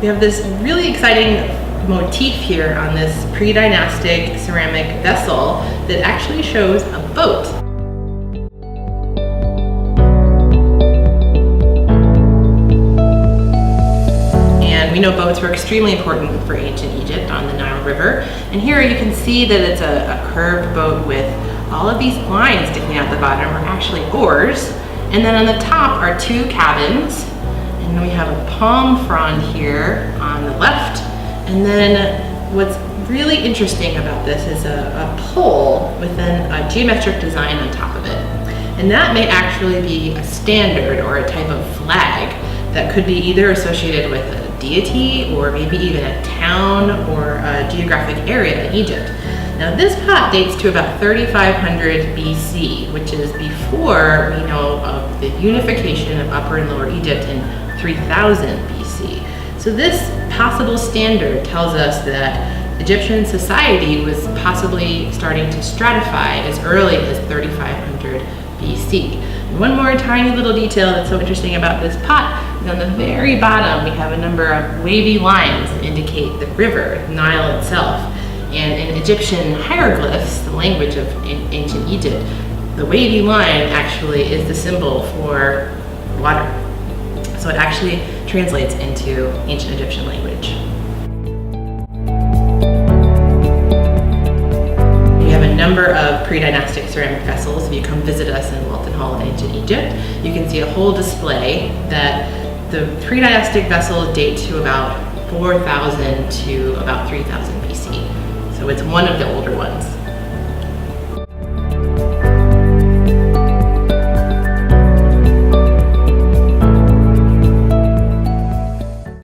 We have this really exciting motif here on this pre-dynastic ceramic vessel that actually shows a boat. And we know boats were extremely important for ancient Egypt on the Nile River. And here you can see that it's a curved boat with all of these lines sticking out the bottom are actually oars. And then on the top are two cabins. And then we have a palm frond here on the left. And then what's really interesting about this is a pole with then a geometric design on top of it. And that may actually be a standard or a type of flag that could be either associated with a deity or maybe even a town or a geographic area in Egypt. Now this pot dates to about 3500 BC, which is before we know of the unification of Upper and Lower Egypt in 3000 BC. So this possible standard tells us that Egyptian society was possibly starting to stratify as early as 3500 BC. And one more tiny little detail that's so interesting about this pot is on the very bottom we have a number of wavy lines that indicate the river, Nile itself. And in Egyptian hieroglyphs, the language of ancient Egypt, the wavy line actually is the symbol for water. So it actually translates into ancient Egyptian language. We have a number of pre-dynastic ceramic vessels. If you come visit us in Walton Hall in ancient Egypt, you can see a whole display that the pre-dynastic vessels date to about 4000 to about 3000 BC. So it's one of the older ones.